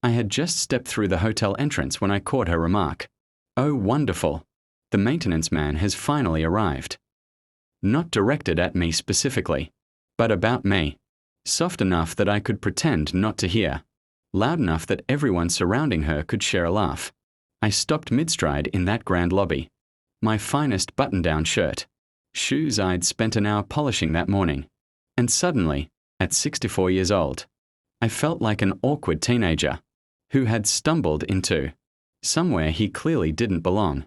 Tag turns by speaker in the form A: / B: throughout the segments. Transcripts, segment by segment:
A: I had just stepped through the hotel entrance when I caught her remark. "Oh, wonderful. The maintenance man has finally arrived." Not directed at me specifically, but about me. Soft enough that I could pretend not to hear. Loud enough that everyone surrounding her could share a laugh. I stopped mid-stride in that grand lobby. My finest button-down shirt. Shoes I'd spent an hour polishing that morning. And suddenly, at 64 years old, I felt like an awkward teenager who had stumbled into somewhere he clearly didn't belong.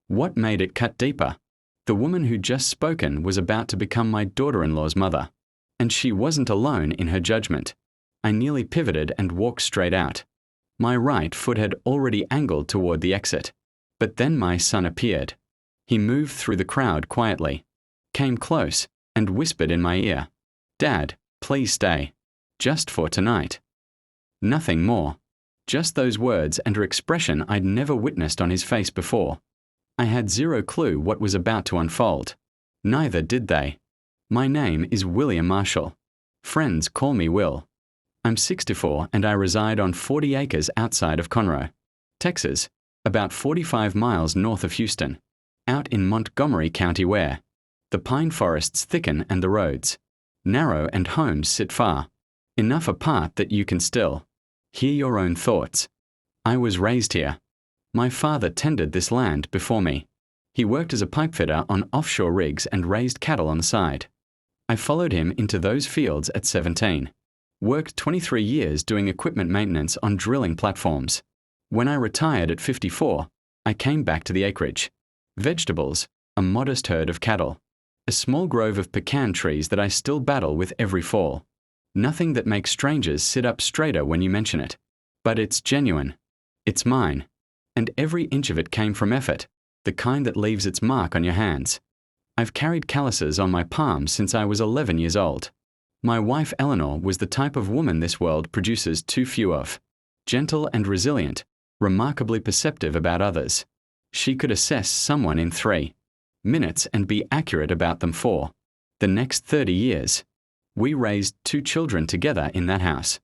A: What made it cut deeper? The woman who'd just spoken was about to become my daughter-in-law's mother. And she wasn't alone in her judgment. I nearly pivoted and walked straight out. My right foot had already angled toward the exit. But then my son appeared. He moved through the crowd quietly, came close, and whispered in my ear, "Dad, please stay. Just for tonight." Nothing more. Just those words and an expression I'd never witnessed on his face before. I had zero clue what was about to unfold. Neither did they. My name is William Marshall. Friends call me Will. I'm 64 and I reside on 40 acres outside of Conroe, Texas, about 45 miles north of Houston, out in Montgomery County where the pine forests thicken and the roads, narrow and homes sit far, enough apart that you can still hear your own thoughts. I was raised here. My father tended this land before me. He worked as a pipefitter on offshore rigs and raised cattle on the side. I followed him into those fields at 17. Worked 23 years doing equipment maintenance on drilling platforms. When I retired at 54, I came back to the acreage. Vegetables, a modest herd of cattle. A small grove of pecan trees that I still battle with every fall. Nothing that makes strangers sit up straighter when you mention it. But it's genuine. It's mine. And every inch of it came from effort, the kind that leaves its mark on your hands. I've carried calluses on my palms since I was 11 years old. My wife Eleanor was the type of woman this world produces too few of. Gentle and resilient, remarkably perceptive about others. She could assess someone in 3 minutes and be accurate about them for the next 30 years. We raised 2 children together in that house.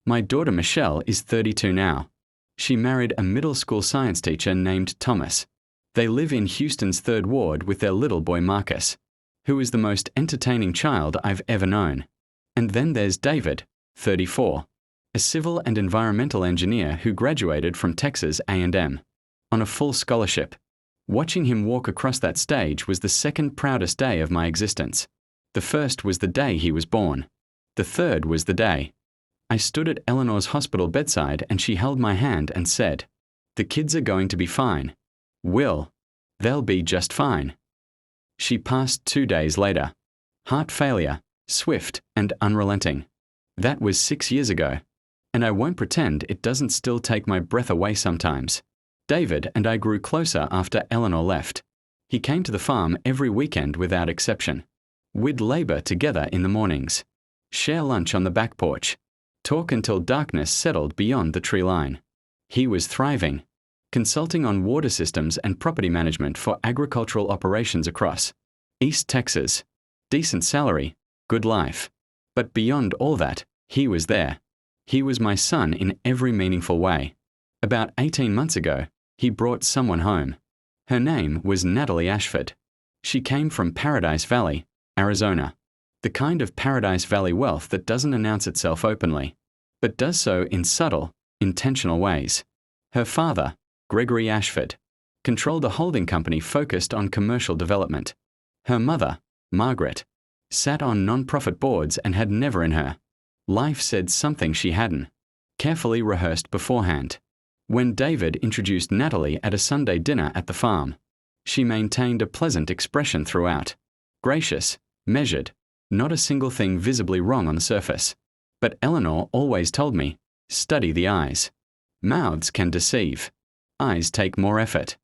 A: My daughter Michelle is 32 now. She married a middle school science teacher named Thomas. They live in Houston's 3rd Ward with their little boy Marcus, who is the most entertaining child I've ever known. And then there's David, 34, a civil and environmental engineer who graduated from Texas A&M on a full scholarship. Watching him walk across that stage was the second proudest day of my existence. The first was the day he was born. The third was the day I stood at Eleanor's hospital bedside and she held my hand and said, "The kids are going to be fine. Will, they'll be just fine." She passed 2 days later. Heart failure, swift and unrelenting. That was 6 years ago. And I won't pretend it doesn't still take my breath away sometimes. David and I grew closer after Eleanor left. He came to the farm every weekend without exception. We'd labor together in the mornings, share lunch on the back porch, talk until darkness settled beyond the tree line. He was thriving, consulting on water systems and property management for agricultural operations across East Texas. Decent salary, good life. But beyond all that, he was there. He was my son in every meaningful way. About 18 months ago, he brought someone home. Her name was Natalie Ashford. She came from Paradise Valley, Arizona. The kind of Paradise Valley wealth that doesn't announce itself openly, but does so in subtle, intentional ways. Her father, Gregory Ashford, controlled a holding company focused on commercial development. Her mother, Margaret, sat on non-profit boards and had never in her life said something she hadn't carefully rehearsed beforehand. When David introduced Natalie at a Sunday dinner at the farm, she maintained a pleasant expression throughout. Gracious, measured, not a single thing visibly wrong on the surface. But Eleanor always told me, study the eyes. Mouths can deceive. Eyes take more effort.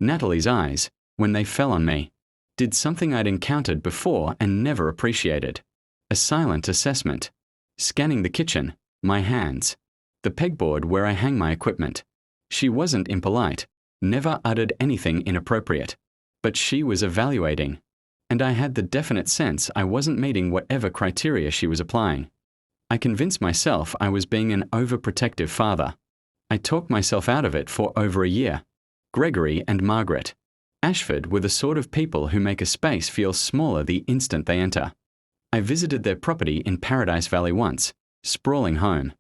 A: Natalie's eyes, when they fell on me, did something I'd encountered before and never appreciated. A silent assessment. Scanning the kitchen, my hands, the pegboard where I hang my equipment. She wasn't impolite, never uttered anything inappropriate. But she was evaluating. And I had the definite sense I wasn't meeting whatever criteria she was applying. I convinced myself I was being an overprotective father, I talked myself out of it for over a year. Gregory and Margaret. Ashford were the sort of people who make a space feel smaller the instant they enter. I visited their property in Paradise Valley once. Sprawling home.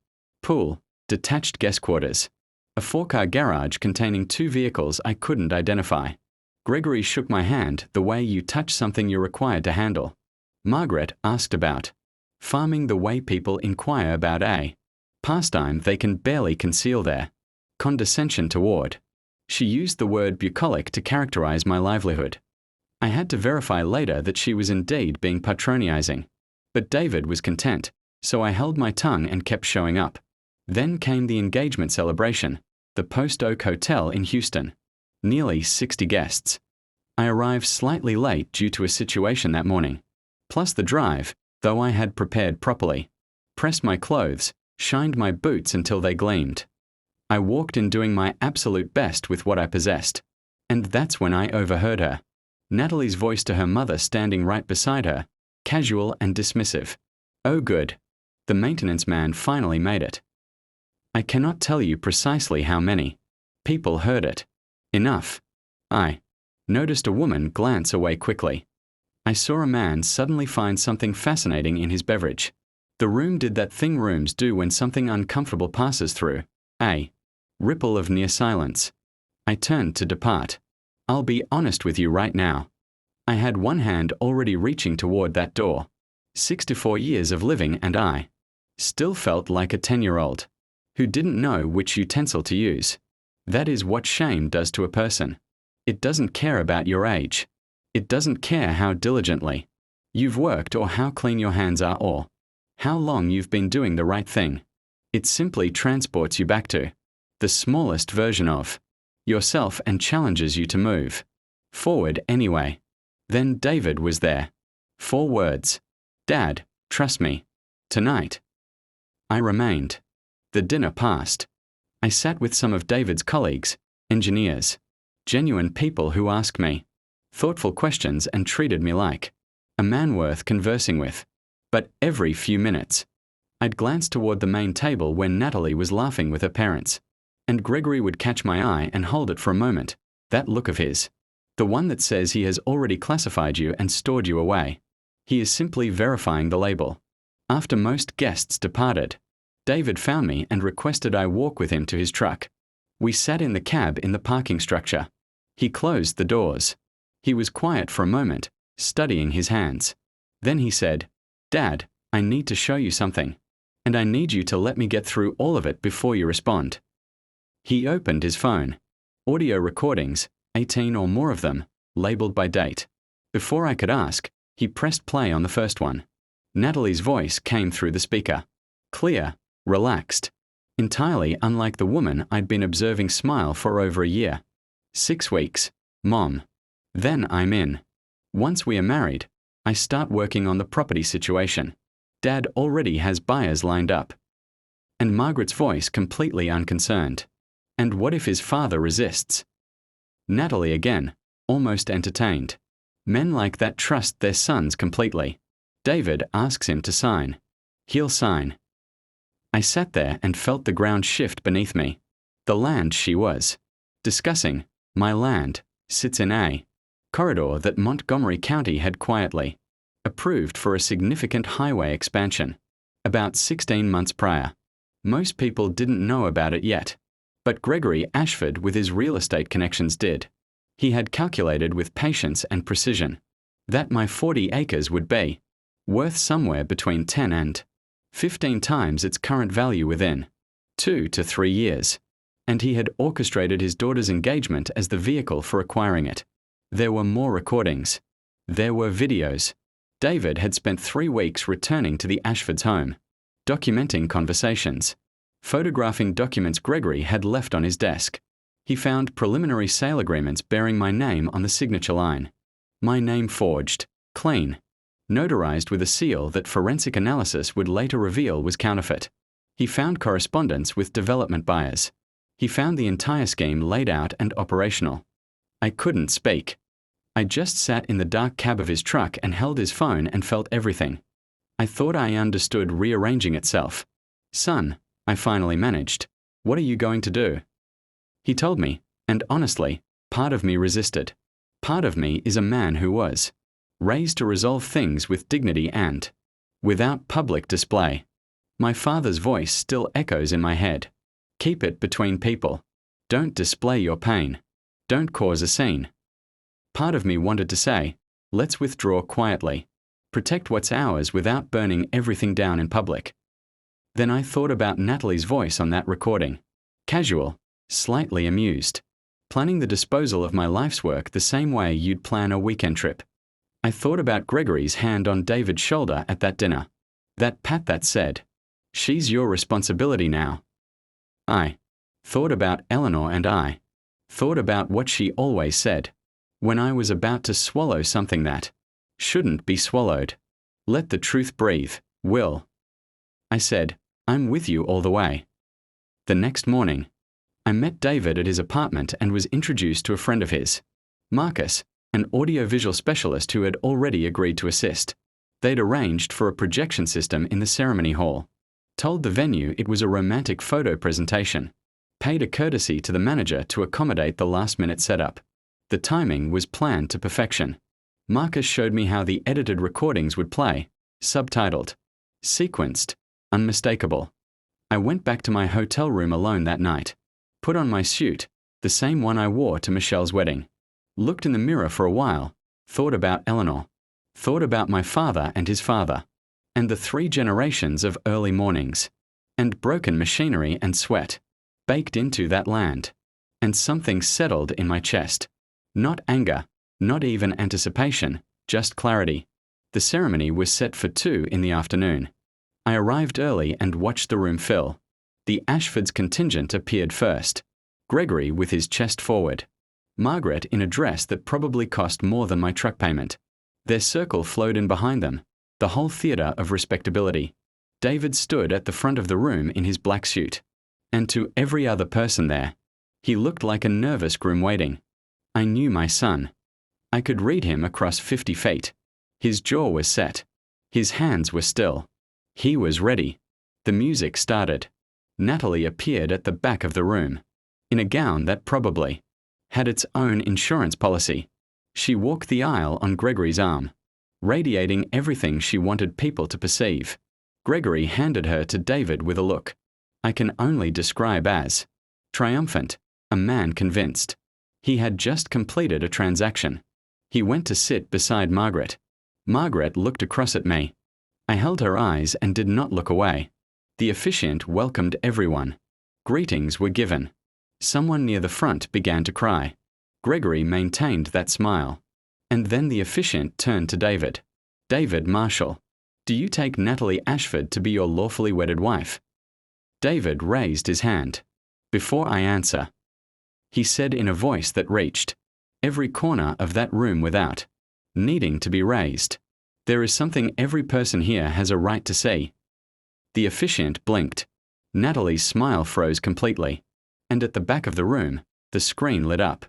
A: Pool, detached guest quarters. A 4-car garage containing 2 vehicles I couldn't identify. Gregory shook my hand the way you touch something you're required to handle. Margaret asked about farming the way people inquire about a pastime they can barely conceal there. Condescension toward. She used the word bucolic to characterize my livelihood. I had to verify later that she was indeed being patronizing. But David was content, so I held my tongue and kept showing up. Then came the engagement celebration, the Post Oak Hotel in Houston. Nearly 60 guests. I arrived slightly late due to a situation that morning. Plus the drive, though I had prepared properly. Pressed my clothes, shined my boots until they gleamed. I walked in doing my absolute best with what I possessed. And that's when I overheard her. Natalie's voice to her mother standing right beside her, casual and dismissive. Oh good. The maintenance man finally made it. I cannot tell you precisely how many people heard it. Enough. I noticed a woman glance away quickly. I saw a man suddenly find something fascinating in his beverage. The room did that thing rooms do when something uncomfortable passes through. A ripple of near silence. I turned to depart. I'll be honest with you right now. I had one hand already reaching toward that door. 64 years of living and I still felt like a 10-year-old who didn't know which utensil to use. That is what shame does to a person. It doesn't care about your age. It doesn't care how diligently you've worked or how clean your hands are or how long you've been doing the right thing. It simply transports you back to the smallest version of yourself and challenges you to move forward anyway. Then David was there. 4 words. Dad, trust me. Tonight. I remained. The dinner passed. I sat with some of David's colleagues, engineers, genuine people who asked me thoughtful questions and treated me like a man worth conversing with. But every few minutes, I'd glance toward the main table where Natalie was laughing with her parents, and Gregory would catch my eye and hold it for a moment, that look of his. The one that says he has already classified you and stored you away. He is simply verifying the label. After most guests departed, David found me and requested I walk with him to his truck. We sat in the cab in the parking structure. He closed the doors. He was quiet for a moment, studying his hands. Then he said, Dad, I need to show you something. And I need you to let me get through all of it before you respond. He opened his phone. Audio recordings, 18 or more of them, labeled by date. Before I could ask, he pressed play on the first one. Natalie's voice came through the speaker. Clear, relaxed. Entirely unlike the woman I'd been observing smile for over a year. 6 weeks. Mom. Then I'm in. Once we are married, I start working on the property situation. Dad already has buyers lined up. And Margaret's voice completely unconcerned. And what if his father resists? Natalie again, almost entertained. Men like that trust their sons completely. David asks him to sign. He'll sign. I sat there and felt the ground shift beneath me. The land she was discussing, my land, sits in a corridor that Montgomery County had quietly approved for a significant highway expansion about 16 months prior. Most people didn't know about it yet, but Gregory Ashford with his real estate connections did. He had calculated with patience and precision that my 40 acres would be worth somewhere between 10 and 15 times its current value within 2 to 3 years, and he had orchestrated his daughter's engagement as the vehicle for acquiring it. There were more recordings. There were videos. David had spent 3 weeks returning to the Ashfords' home, documenting conversations, photographing documents Gregory had left on his desk. He found preliminary sale agreements bearing my name on the signature line. My name forged, clean, notarized with a seal that forensic analysis would later reveal was counterfeit. He found correspondence with development buyers. He found the entire scheme laid out and operational. I couldn't speak. I just sat in the dark cab of his truck and held his phone and felt everything. I thought I understood rearranging itself. Son, I finally managed. What are you going to do? He told me, and honestly, part of me resisted. Part of me is a man who was raised to resolve things with dignity and without public display. My father's voice still echoes in my head. Keep it between people. Don't display your pain. Don't cause a scene. Part of me wanted to say, let's withdraw quietly. Protect what's ours without burning everything down in public. Then I thought about Natalie's voice on that recording. Casual, slightly amused. Planning the disposal of my life's work the same way you'd plan a weekend trip. I thought about Gregory's hand on David's shoulder at that dinner. That pat that said, she's your responsibility now. I thought about Eleanor and I thought about what she always said. When I was about to swallow something that shouldn't be swallowed. Let the truth breathe, Will. I said, I'm with you all the way. The next morning, I met David at his apartment and was introduced to a friend of his, Marcus, an audiovisual specialist who had already agreed to assist. They'd arranged for a projection system in the ceremony hall, told the venue it was a romantic photo presentation, paid a courtesy to the manager to accommodate the last-minute setup. The timing was planned to perfection. Marcus showed me how the edited recordings would play, subtitled, sequenced, unmistakable. I went back to my hotel room alone that night, put on my suit, the same one I wore to Michelle's wedding, looked in the mirror for a while, thought about Eleanor, thought about my father and his father, and the 3 generations of early mornings, and broken machinery and sweat, baked into that land, and something settled in my chest. Not anger, not even anticipation, just clarity. The ceremony was set for 2 in the afternoon. I arrived early and watched the room fill. The Ashfords' contingent appeared first. Gregory with his chest forward. Margaret in a dress that probably cost more than my truck payment. Their circle flowed in behind them, the whole theatre of respectability. David stood at the front of the room in his black suit. And to every other person there, he looked like a nervous groom waiting. I knew my son. I could read him across 50 feet. His jaw was set. His hands were still. He was ready. The music started. Natalie appeared at the back of the room, in a gown that probably had its own insurance policy. She walked the aisle on Gregory's arm, radiating everything she wanted people to perceive. Gregory handed her to David with a look I can only describe as triumphant, a man convinced. He had just completed a transaction. He went to sit beside Margaret. Margaret looked across at me. I held her eyes and did not look away. The officiant welcomed everyone. Greetings were given. Someone near the front began to cry. Gregory maintained that smile. And then the officiant turned to David. David Marshall, do you take Natalie Ashford to be your lawfully wedded wife? David raised his hand. Before I answer, he said in a voice that reached every corner of that room without needing to be raised. There is something every person here has a right to see. The officiant blinked. Natalie's smile froze completely. And at the back of the room, the screen lit up.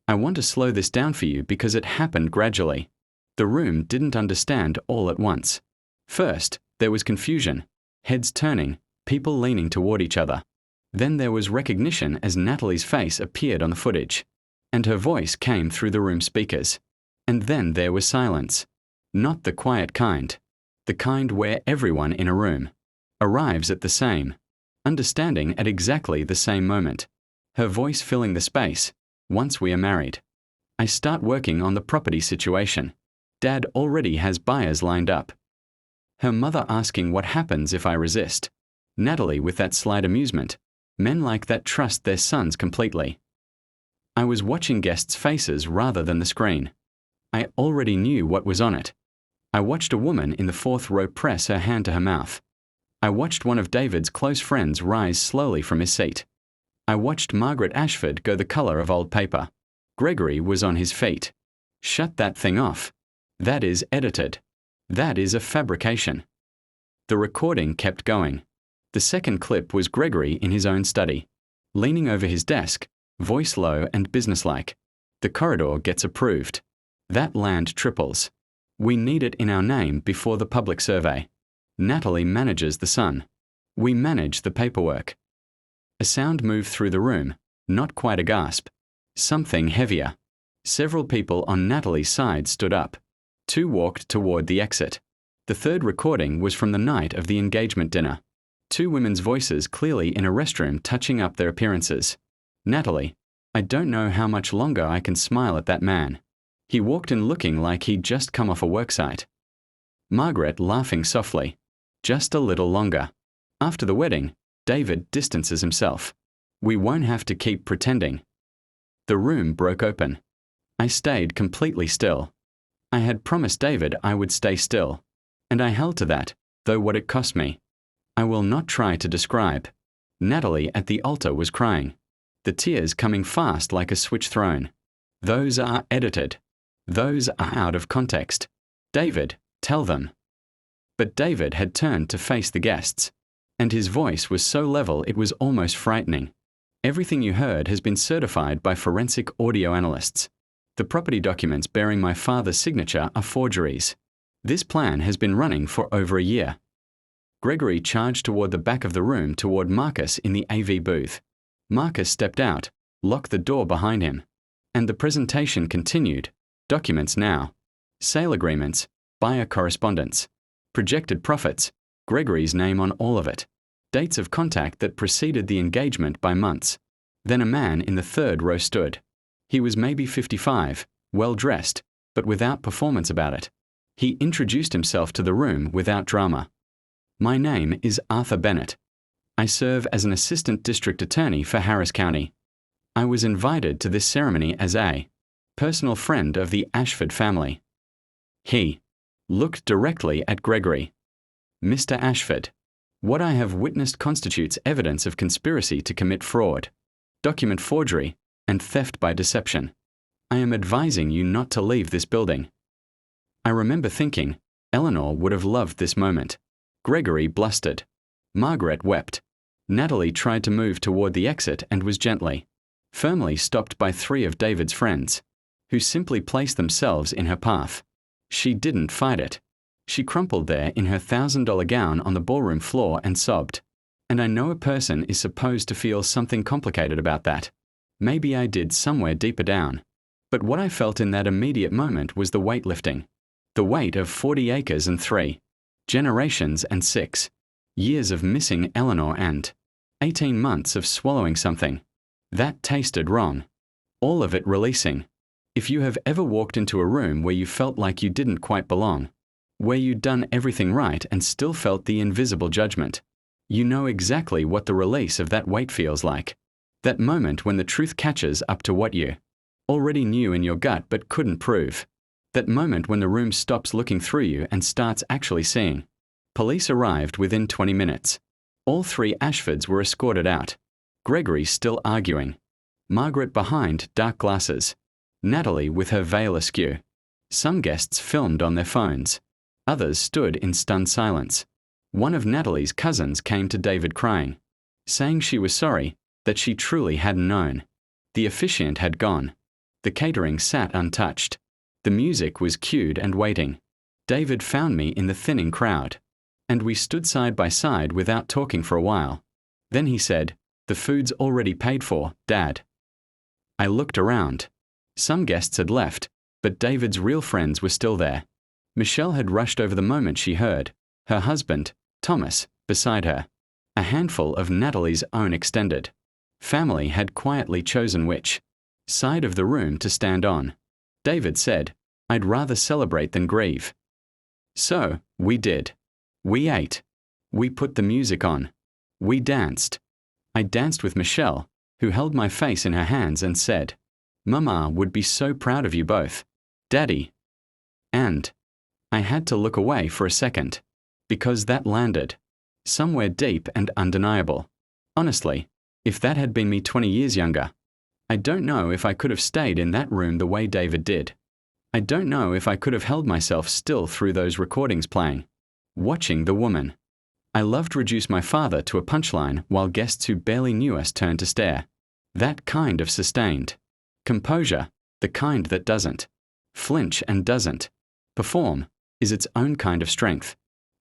A: I want to slow this down for you because it happened gradually. The room didn't understand all at once. First, there was confusion, heads turning, people leaning toward each other. Then there was recognition as Natalie's face appeared on the footage, and her voice came through the room speakers. And then there was silence. Not the quiet kind. The kind where everyone in a room arrives at the same, understanding at exactly the same moment. Her voice filling the space. Once we are married, I start working on the property situation. Dad already has buyers lined up. Her mother asking what happens if I resist. Natalie with that slight amusement. Men like that trust their sons completely. I was watching guests' faces rather than the screen. I already knew what was on it. I watched a woman in the 4th row press her hand to her mouth. I watched one of David's close friends rise slowly from his seat. I watched Margaret Ashford go the color of old paper. Gregory was on his feet. Shut that thing off. That is edited. That is a fabrication. The recording kept going. The second clip was Gregory in his own study, leaning over his desk, voice low and businesslike. The corridor gets approved. That land triples. We need it in our name before the public survey. Natalie manages the son. We manage the paperwork. A sound moved through the room, not quite a gasp. Something heavier. Several people on Natalie's side stood up. 2 walked toward the exit. The third recording was from the night of the engagement dinner. 2 women's voices clearly in a restroom touching up their appearances. Natalie, I don't know how much longer I can smile at that man. He walked in looking like he'd just come off a worksite. Margaret laughing softly. Just a little longer. After the wedding, David distances himself. We won't have to keep pretending. The room broke open. I stayed completely still. I had promised David I would stay still, and I held to that, though what it cost me. I will not try to describe. Natalie at the altar was crying. The tears coming fast like a switch thrown. Those are edited. Those are out of context. David, tell them. But David had turned to face the guests, and his voice was so level it was almost frightening. Everything you heard has been certified by forensic audio analysts. The property documents bearing my father's signature are forgeries. This plan has been running for over a year. Gregory charged toward the back of the room toward Marcus in the AV booth. Marcus stepped out, locked the door behind him. And the presentation continued. Documents now. Sale agreements, buyer correspondence. Projected profits, Gregory's name on all of it. Dates of contact that preceded the engagement by months. Then a man in the third row stood. He was maybe 55, well-dressed, but without performance about it. He introduced himself to the room without drama. My name is Arthur Bennett. I serve as an assistant district attorney for Harris County. I was invited to this ceremony as a personal friend of the Ashford family. He looked directly at Gregory. Mr. Ashford, what I have witnessed constitutes evidence of conspiracy to commit fraud, document forgery, and theft by deception. I am advising you not to leave this building. I remember thinking, Eleanor would have loved this moment. Gregory blustered. Margaret wept. Natalie tried to move toward the exit and was firmly stopped by 3 of David's friends, who simply placed themselves in her path. She didn't fight it. She crumpled there in her $1,000 gown on the ballroom floor and sobbed. And I know a person is supposed to feel something complicated about that. Maybe I did somewhere deeper down. But what I felt in that immediate moment was the weight lifting. The weight of 40 acres and 3 generations and 6 years of missing Eleanor and 18 months of swallowing something. That tasted wrong. All of it releasing. If you have ever walked into a room where you felt like you didn't quite belong, where you'd done everything right and still felt the invisible judgment, you know exactly what the release of that weight feels like. That moment when the truth catches up to what you already knew in your gut but couldn't prove. That moment when the room stops looking through you and starts actually seeing. Police arrived within 20 minutes. All 3 Ashfords were escorted out. Gregory still arguing. Margaret behind dark glasses. Natalie with her veil askew. Some guests filmed on their phones. Others stood in stunned silence. One of Natalie's cousins came to David crying, saying she was sorry, that she truly hadn't known. The officiant had gone. The catering sat untouched. The music was cued and waiting. David found me in the thinning crowd, and we stood side by side without talking for a while. Then he said, "The food's already paid for, Dad." I looked around. Some guests had left, but David's real friends were still there. Michelle had rushed over the moment she heard, her husband, Thomas, beside her. A handful of Natalie's own extended family had quietly chosen which side of the room to stand on. David said, "I'd rather celebrate than grieve." So, we did. We ate. We put the music on. We danced. I danced with Michelle, who held my face in her hands and said, "Mama would be so proud of you both. Daddy." And I had to look away for a second, because that landed somewhere deep and undeniable. Honestly, if that had been me 20 years younger, I don't know if I could have stayed in that room the way David did. I don't know if I could have held myself still through those recordings playing, watching the woman. I loved to reduce my father to a punchline while guests who barely knew us turned to stare. That kind of sustained composure, the kind that doesn't flinch and doesn't perform, is its own kind of strength.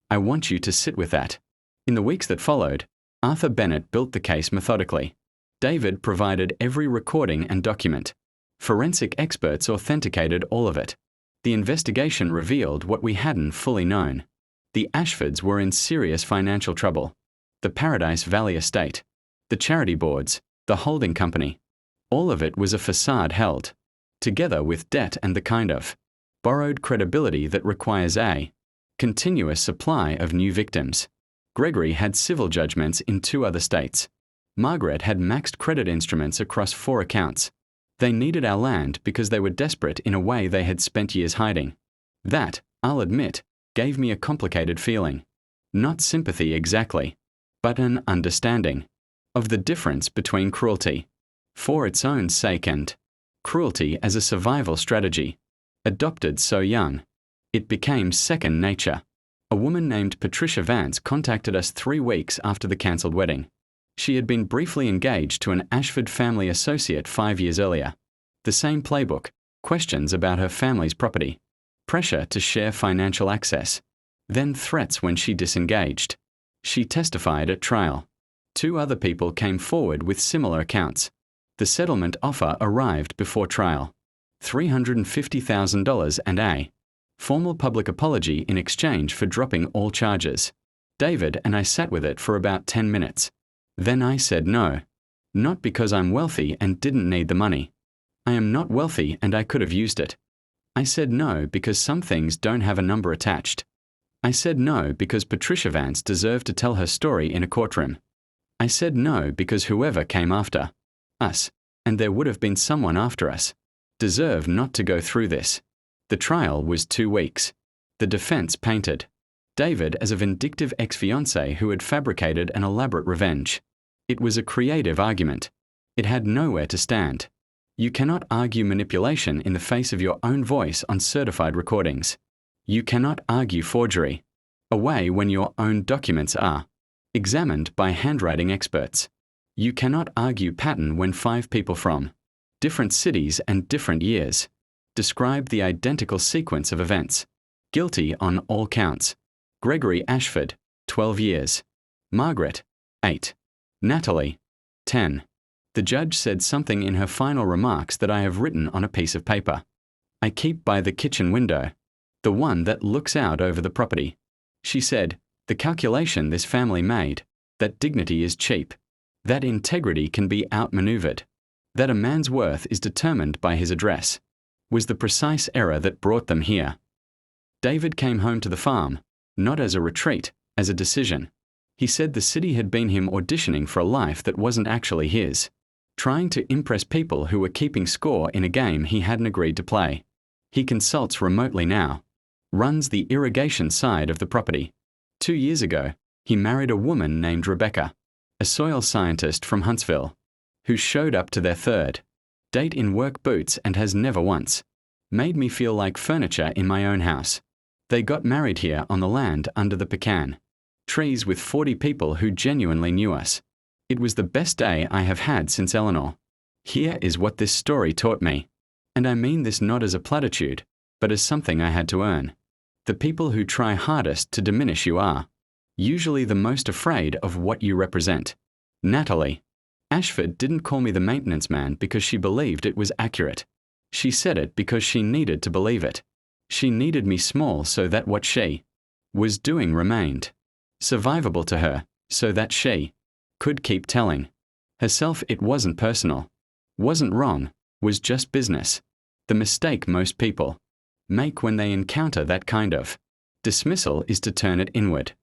A: I want you to sit with that. In the weeks that followed, Arthur Bennett built the case methodically. David provided every recording and document. Forensic experts authenticated all of it. The investigation revealed what we hadn't fully known. The Ashfords were in serious financial trouble. The Paradise Valley estate, the charity boards, the holding company. All of it was a facade held, together with debt and the kind of borrowed credibility that requires a continuous supply of new victims. Gregory had civil judgments in 2 other states. Margaret had maxed credit instruments across 4 accounts. They needed our land because they were desperate in a way they had spent years hiding. That, I'll admit, gave me a complicated feeling. Not sympathy exactly, but an understanding of the difference between cruelty for its own sake and cruelty as a survival strategy. Adopted so young, it became second nature. A woman named Patricia Vance contacted us 3 weeks after the cancelled wedding. She had been briefly engaged to an Ashford family associate 5 years earlier. The same playbook, questions about her family's property, pressure to share financial access, then threats when she disengaged. She testified at trial. 2 other people came forward with similar accounts. The settlement offer arrived before trial. $350,000 and a formal public apology in exchange for dropping all charges. David and I sat with it for about 10 minutes. Then I said no. Not because I'm wealthy and didn't need the money. I am not wealthy and I could have used it. I said no because some things don't have a number attached. I said no because Patricia Vance deserved to tell her story in a courtroom. I said no because whoever came after us, and there would have been someone after us, deserved not to go through this. The trial was 2 weeks. The defense painted David as a vindictive ex-fiancé who had fabricated an elaborate revenge. It was a creative argument. It had nowhere to stand. You cannot argue manipulation in the face of your own voice on certified recordings. You cannot argue forgery away when your own documents are examined by handwriting experts. You cannot argue pattern when 5 people from different cities and different years describe the identical sequence of events. Guilty on all counts. Gregory Ashford, 12 years. Margaret, 8. Natalie, 10. The judge said something in her final remarks that I have written on a piece of paper. I keep by the kitchen window, the one that looks out over the property. She said, the calculation this family made, that dignity is cheap, that integrity can be outmaneuvered, that a man's worth is determined by his address, was the precise error that brought them here. David came home to the farm, not as a retreat, as a decision. He said the city had been him auditioning for a life that wasn't actually his, trying to impress people who were keeping score in a game he hadn't agreed to play. He consults remotely now, runs the irrigation side of the property. 2 years ago, he married a woman named Rebecca, a soil scientist from Huntsville, who showed up to their 3rd date in work boots and has never once made me feel like furniture in my own house. They got married here on the land under the pecan trees with 40 people who genuinely knew us. It was the best day I have had since Eleanor. Here is what this story taught me. And I mean this not as a platitude, but as something I had to earn. The people who try hardest to diminish you are usually the most afraid of what you represent. Natalie. Ashford didn't call me the maintenance man because she believed it was accurate. She said it because she needed to believe it. She needed me small so that what she was doing remained survivable to her, so that she could keep telling herself it wasn't personal, wasn't wrong, was just business. The mistake most people make when they encounter that kind of dismissal is to turn it inward,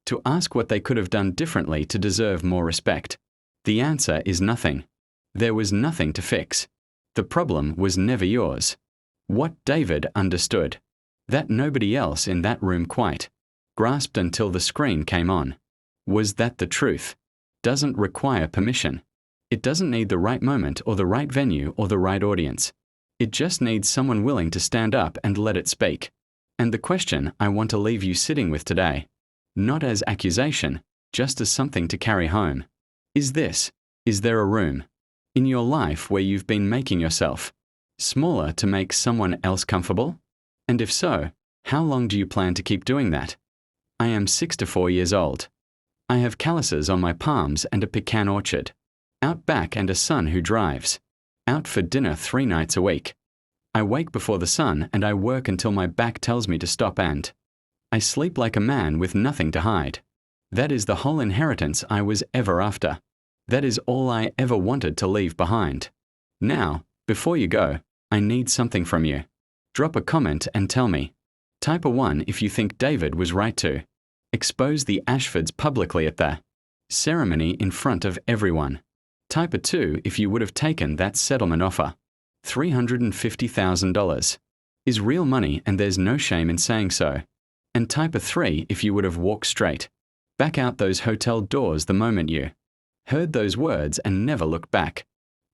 A: to ask what they could have done differently to deserve more respect. The answer is nothing. There was nothing to fix. The problem was never yours. What David understood, that nobody else in that room quite grasped until the screen came on, was that the truth doesn't require permission. It doesn't need the right moment or the right venue or the right audience. It just needs someone willing to stand up and let it speak. And the question I want to leave you sitting with today, not as accusation, just as something to carry home, is this: is there a room in your life where you've been making yourself smaller to make someone else comfortable? And if so, how long do you plan to keep doing that? I am 64 years old. I have calluses on my palms and a pecan orchard. Out back and a son who drives. Out for dinner 3 nights a week. I wake before the sun and I work until my back tells me to stop, and I sleep like a man with nothing to hide. That is the whole inheritance I was ever after. That is all I ever wanted to leave behind. Now, before you go, I need something from you. Drop a comment and tell me. Type a 1 if you think David was right to expose the Ashfords publicly at the ceremony in front of everyone. Type a 2 if you would have taken that settlement offer. $350,000 is real money and there's no shame in saying so. And type a 3 if you would have walked straight back out those hotel doors the moment you heard those words and never looked back.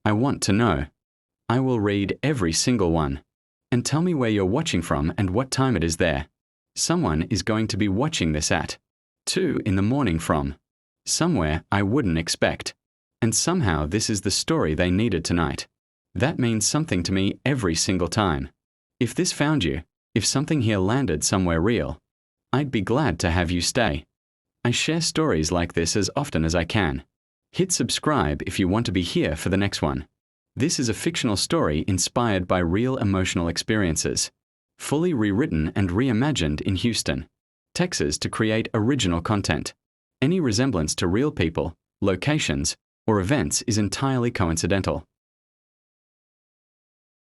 A: I want to know. I will read every single one. And tell me where you're watching from and what time it is there. Someone is going to be watching this at 2 in the morning from somewhere I wouldn't expect. And somehow this is the story they needed tonight. That means something to me every single time. If this found you, if something here landed somewhere real, I'd be glad to have you stay. I share stories like this as often as I can. Hit subscribe if you want to be here for the next one. This is a fictional story inspired by real emotional experiences, fully rewritten and reimagined in Houston, Texas to create original content. Any resemblance to real people, locations, or events is entirely coincidental.